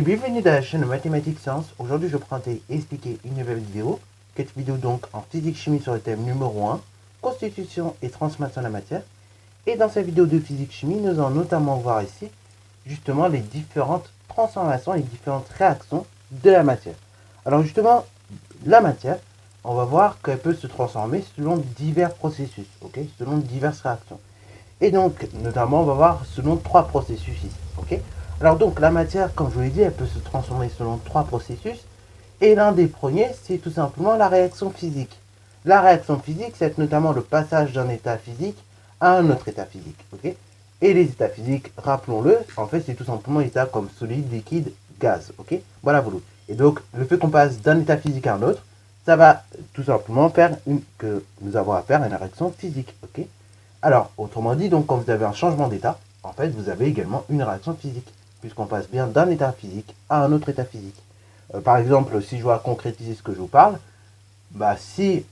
et bienvenue dans la chaîne Mathématiques Sciences. Aujourd'hui, je vais présenter et expliquer une nouvelle vidéo. Cette vidéo donc en physique-chimie sur le thème numéro 1, constitution et transformation de la matière. Et dans cette vidéo de physique-chimie, nous allons notamment voir ici justement les différentes transformations, les différentes réactions de la matière. Alors justement, la matière, on va voir qu'elle peut se transformer selon divers processus, selon diverses réactions. Et donc, notamment, on va voir selon trois processus ici, Alors donc, la matière, comme je vous l'ai dit, elle peut se transformer selon trois processus. Et l'un des premiers, c'est tout simplement la réaction physique. La réaction physique, c'est notamment le passage d'un état physique à un autre état physique, Et les états physiques, rappelons-le, en fait, c'est tout simplement états comme solide, liquide, gaz, Voilà, voilà. Et donc, le fait qu'on passe d'un état physique à un autre, ça va tout simplement faire que nous avons affaire à une réaction physique, Alors, autrement dit, donc, quand vous avez un changement d'état, en fait, vous avez également une réaction physique, puisqu'on passe bien d'un état physique à un autre état physique. Par exemple, si je dois concrétiser ce que je vous parle, si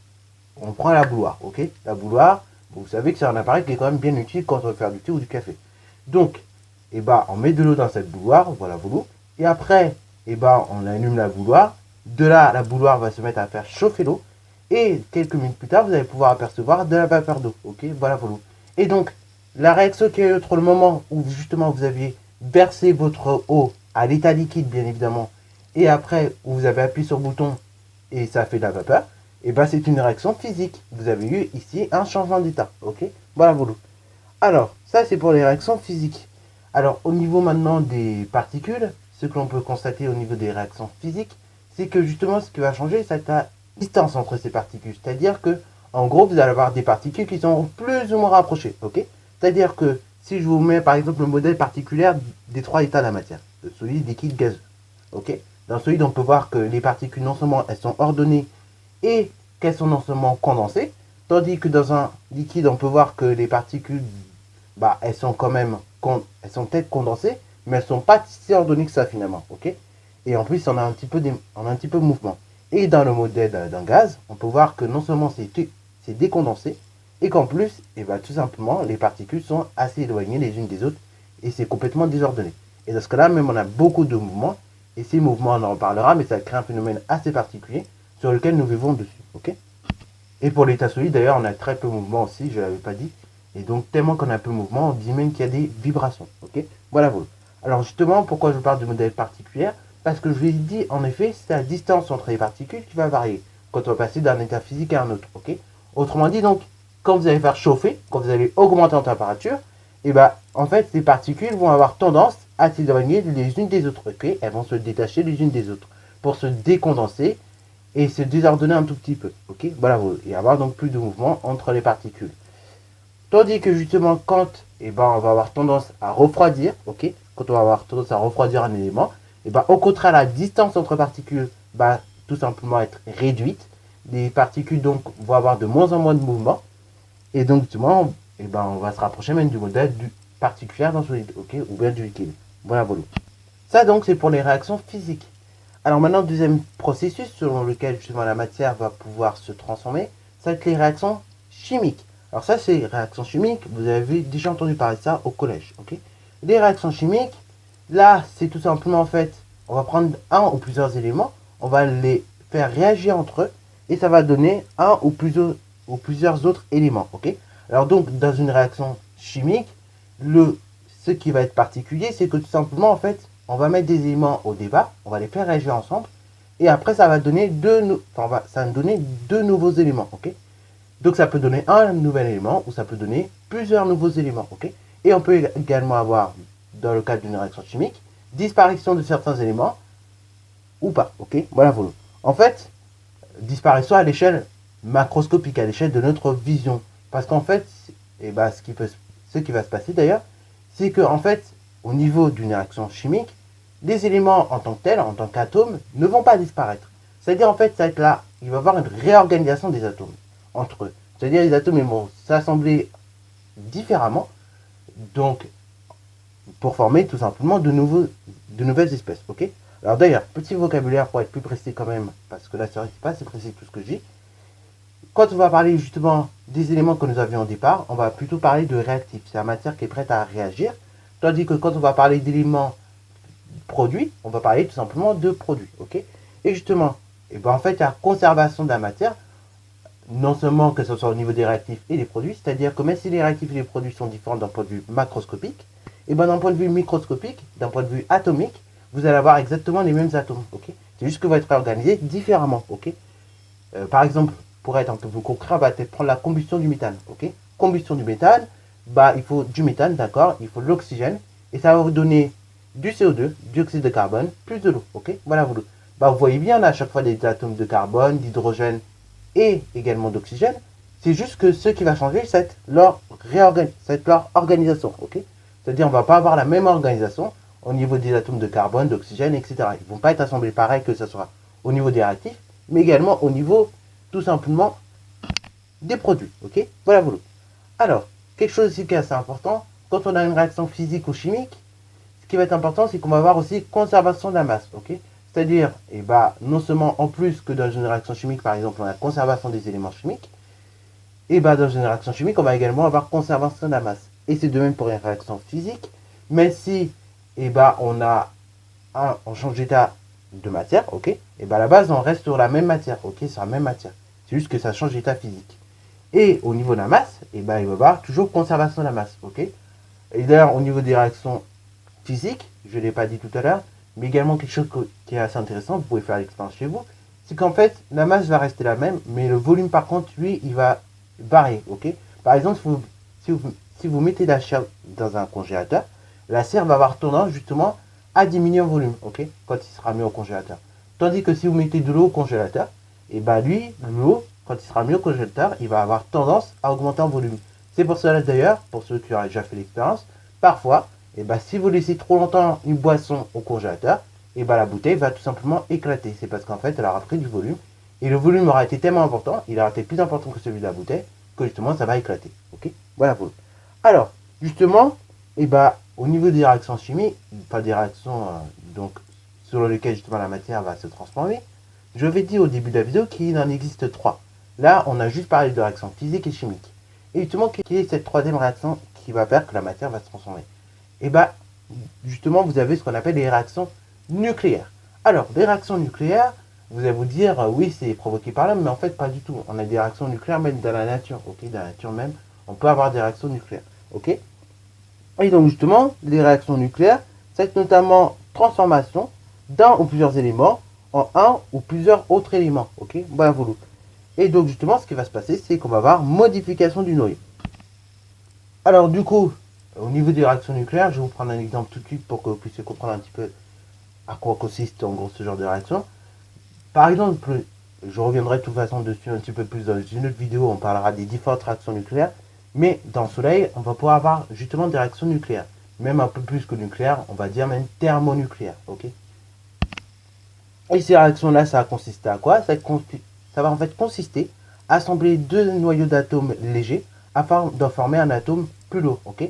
on prend la bouilloire, La bouilloire, vous savez que c'est un appareil qui est quand même bien utile quand on veut faire du thé ou du café. Donc, on met de l'eau dans cette bouilloire, voilà, voilà, et après, on allume la bouilloire. De là, la bouilloire va se mettre à faire chauffer l'eau, et quelques minutes plus tard, vous allez pouvoir apercevoir de la vapeur d'eau, voilà, voilà. Et donc, la réaction qui est entre le moment où justement vous aviez versé votre eau à l'état liquide, bien évidemment, et après où vous avez appuyé sur le bouton et ça fait de la vapeur, c'est une réaction physique. Vous avez eu ici un changement d'état, Voilà, voilà. Alors, ça c'est pour les réactions physiques. Alors, au niveau maintenant des particules, ce que l'on peut constater au niveau des réactions physiques, c'est que justement ce qui va changer, c'est la distance entre ces particules. C'est-à-dire que, en gros, vous allez avoir des particules qui sont plus ou moins rapprochées, C'est-à-dire que si je vous mets par exemple le modèle particulier des trois états de la matière, le solide, liquide, gazeux, Dans le solide, on peut voir que les particules, non seulement elles sont ordonnées et qu'elles sont non seulement condensées, tandis que dans un liquide, on peut voir que les particules, elles sont quand même, elles sont peut-être condensées, mais elles ne sont pas si ordonnées que ça finalement, Et en plus, on a un petit peu de mouvement. Et dans le modèle d'un gaz, on peut voir que non seulement c'est décondensé, et qu'en plus, tout simplement, les particules sont assez éloignées les unes des autres, et c'est complètement désordonné. Et dans ce cas-là, même on a beaucoup de mouvements, et ces mouvements, on en reparlera, mais ça crée un phénomène assez particulier sur lequel nous vivons dessus, Et pour l'état solide, d'ailleurs, on a très peu de mouvement aussi, je ne l'avais pas dit. Et donc, tellement qu'on a peu de mouvement, on dit même qu'il y a des vibrations, Voilà, voilà. Alors justement, pourquoi je vous parle de modèle particulier? Parce que je vous ai dit, en effet, c'est la distance entre les particules qui va varier quand on va passer d'un état physique à un autre, Autrement dit, donc, quand vous allez faire chauffer, quand vous allez augmenter en température, en fait, ces particules vont avoir tendance à s'éloigner les unes des autres, Elles vont se détacher les unes des autres pour se décondenser et se désordonner un tout petit peu, Voilà, et avoir donc plus de mouvement entre les particules. Tandis que justement, quand on va avoir tendance à refroidir, Quand on va avoir tendance à refroidir un élément, au contraire, la distance entre particules va tout simplement être réduite. Les particules donc vont avoir de moins en moins de mouvement. Et donc, justement, on va se rapprocher même du modèle du particulier dans le solide, ou bien du liquide. Voilà, voilà. Ça, donc, c'est pour les réactions physiques. Alors maintenant, deuxième processus selon lequel justement la matière va pouvoir se transformer, ça va être les réactions chimiques. Alors ça, c'est les réactions chimiques, vous avez déjà entendu parler de ça au collège, Les réactions chimiques, là, c'est tout simplement en fait, on va prendre un ou plusieurs éléments, on va les faire réagir entre eux, et ça va donner un ou plusieurs autres éléments, Alors donc, dans une réaction chimique, ce qui va être particulier, c'est que tout simplement, en fait, on va mettre des éléments au départ, on va les faire réagir ensemble, et après, ça va donner deux nouveaux éléments, Donc, ça peut donner un nouvel élément, ou ça peut donner plusieurs nouveaux éléments, Et on peut également avoir, dans le cadre d'une réaction chimique, disparition de certains éléments, ou pas, Voilà, voilà. En fait, disparition à l'échelle macroscopique, à l'échelle de notre vision. Parce qu'en fait, ce qui va se passer d'ailleurs, c'est que en fait, au niveau d'une réaction chimique, les éléments en tant que tels, en tant qu'atomes, ne vont pas disparaître. C'est-à-dire en fait, ça va être là, il va y avoir une réorganisation des atomes entre eux. C'est-à-dire les atomes vont s'assembler différemment, donc pour former tout simplement de nouvelles espèces, Alors d'ailleurs, petit vocabulaire pour être plus précis quand même, parce que là c'est vrai que c'est pas assez précis tout ce que je dis. Quand on va parler justement des éléments que nous avions au départ, on va plutôt parler de réactifs. C'est la matière qui est prête à réagir. Tandis que quand on va parler d'éléments produit, on va parler tout simplement de produit, ok. Et justement, et ben en fait, la conservation de la matière, non seulement que ce soit au niveau des réactifs et des produits, c'est-à-dire que même si les réactifs et les produits sont différents d'un point de vue macroscopique, et ben d'un point de vue microscopique, d'un point de vue atomique, vous allez avoir exactement les mêmes atomes, ok. C'est juste que va être organisé différemment, ok. Par exemple, pour être un peu plus concret, on va peut-être prendre la combustion du méthane, ok. Combustion du méthane, bah il faut du méthane, d'accord, il faut de l'oxygène, et ça va vous donner du CO2, dioxyde de carbone, plus de l'eau, ok. Voilà, vous, bah, vous voyez bien, on a à chaque fois des atomes de carbone, d'hydrogène et également d'oxygène. C'est juste que ce qui va changer, c'est leur organisation, ok. C'est-à-dire, on va pas avoir la même organisation au niveau des atomes de carbone, d'oxygène, etc. Ils vont pas être assemblés pareil, que ce soit au niveau des réactifs, mais également au niveau, tout simplement, des produits, ok. Voilà, voilà. Alors, quelque chose aussi qui est assez important, quand on a une réaction physique ou chimique, ce qui va être important, c'est qu'on va avoir aussi conservation de la masse, ok. C'est-à-dire, et bah, non seulement en plus que dans une réaction chimique, par exemple, on a conservation des éléments chimiques, et bah, dans une réaction chimique, on va également avoir conservation de la masse. Et c'est de même pour une réaction physique, même si, et bah, on change d'état de matière, ok, et bah, à la base, on reste sur la même matière, ok, sur la même matière. C'est juste que ça change d'état physique. Et au niveau de la masse, et bah, il va y avoir toujours conservation de la masse, ok. Et d'ailleurs, au niveau des réactions physiques, je ne l'ai pas dit tout à l'heure, mais également quelque chose qui est assez intéressant, vous pouvez faire l'expérience chez vous, c'est qu'en fait, la masse va rester la même, mais le volume par contre, lui, il va varier, ok. Par exemple, si vous mettez la chair dans un congélateur, la chair va avoir tendance justement à diminuer en volume, ok, quand il sera mis au congélateur. Tandis que si vous mettez de l'eau au congélateur, et ben lui, l'eau, quand il sera mis au congélateur, il va avoir tendance à augmenter en volume. C'est pour cela d'ailleurs, pour ceux qui auraient déjà fait l'expérience, parfois, et ben, si vous laissez trop longtemps une boisson au congélateur, et ben, la bouteille va tout simplement éclater. C'est parce qu'en fait, elle aura pris du volume. Et le volume aura été tellement important, il aura été plus important que celui de la bouteille, que justement, ça va éclater. Ok. Voilà. Alors, justement, et ben, au niveau des réactions chimiques, pas des réactions donc, sur lesquelles justement la matière va se transformer, je vais dire au début de la vidéo qu'il en existe trois. Là, on a juste parlé de réactions physiques et chimiques. Et justement, quelle est cette troisième réaction qui va faire que la matière va se transformer? Et bien, justement, vous avez ce qu'on appelle les réactions nucléaires. Alors, les réactions nucléaires, vous allez vous dire, oui, c'est provoqué par l'homme, mais en fait, pas du tout. On a des réactions nucléaires même dans la nature, ok. Dans la nature même, on peut avoir des réactions nucléaires, ok. Et donc, justement, les réactions nucléaires, c'est notamment transformation d'un ou plusieurs éléments en un ou plusieurs autres éléments, ok. Voilà, voilà. Et donc, justement, ce qui va se passer, c'est qu'on va avoir modification du noyau. Alors, du coup, au niveau des réactions nucléaires, je vais vous prendre un exemple tout de suite pour que vous puissiez comprendre un petit peu à quoi consiste en gros ce genre de réaction. Par exemple, je reviendrai de toute façon dessus un petit peu plus dans une autre vidéo, on parlera des différentes réactions nucléaires, mais dans le Soleil, on va pouvoir avoir justement des réactions nucléaires. Même un peu plus que nucléaires, on va dire même thermonucléaires, ok. Et ces réactions-là, ça va consister à quoi? Ça va en fait consister à assembler deux noyaux d'atomes légers afin d'en former un atome plus lourd, ok.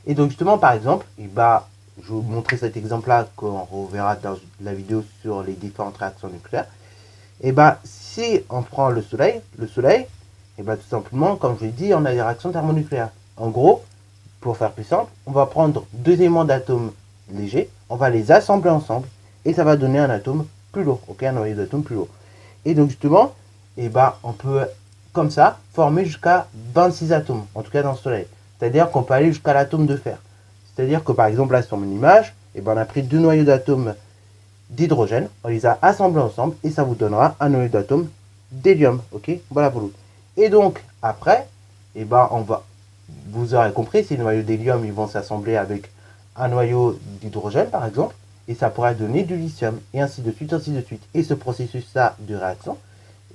Et donc justement, par exemple, je vais vous montrer cet exemple-là qu'on reverra dans la vidéo sur les différentes réactions nucléaires. Et si on prend le soleil, et tout simplement, comme je l'ai dit, on a des réactions thermonucléaires. En gros, pour faire plus simple, on va prendre deux éléments d'atomes légers, on va les assembler ensemble, et ça va donner un atome plus lourd, ok, un noyau d'atome plus lourd. Et donc justement, on peut, comme ça, former jusqu'à 26 atomes, en tout cas dans le soleil. C'est-à-dire qu'on peut aller jusqu'à l'atome de fer. C'est-à-dire que par exemple, là sur mon image, on a pris deux noyaux d'atomes d'hydrogène, on les a assemblés ensemble, et ça vous donnera un noyau d'atome d'hélium, ok, voilà, voilà. Et donc, après, vous aurez compris, ces noyaux d'hélium, ils vont s'assembler avec un noyau d'hydrogène, par exemple, et ça pourrait donner du lithium, et ainsi de suite, ainsi de suite. Et ce processus-là de réaction,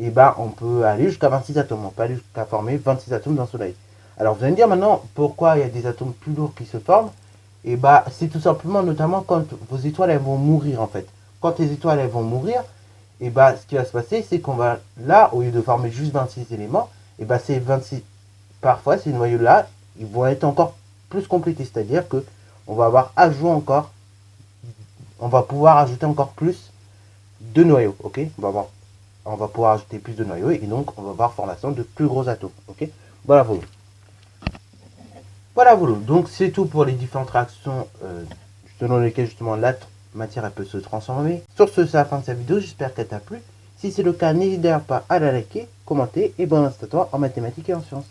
on peut aller jusqu'à 26 atomes, on peut aller jusqu'à former 26 atomes dans le Soleil. Alors vous allez me dire maintenant, pourquoi il y a des atomes plus lourds qui se forment? C'est tout simplement, notamment quand vos étoiles, elles vont mourir, en fait. Quand les étoiles, elles vont mourir, ce qui va se passer, c'est qu'on va, là, au lieu de former juste 26 éléments, ces 26, parfois, ces noyaux-là, ils vont être encore plus complétés. C'est-à-dire que on va avoir ajouté encore, on va pouvoir ajouter encore plus de noyaux, ok. On va pouvoir ajouter plus de noyaux, et donc on va avoir formation de plus gros atomes, ok. Voilà, voilà. Voilà, voilà. Donc c'est tout pour les différentes réactions selon lesquelles justement matière elle peut se transformer. Sur ce, c'est la fin de cette vidéo, j'espère qu'elle t'a plu. Si c'est le cas, n'hésite d'ailleurs pas à la liker, commenter et bonne à toi en mathématiques et en sciences.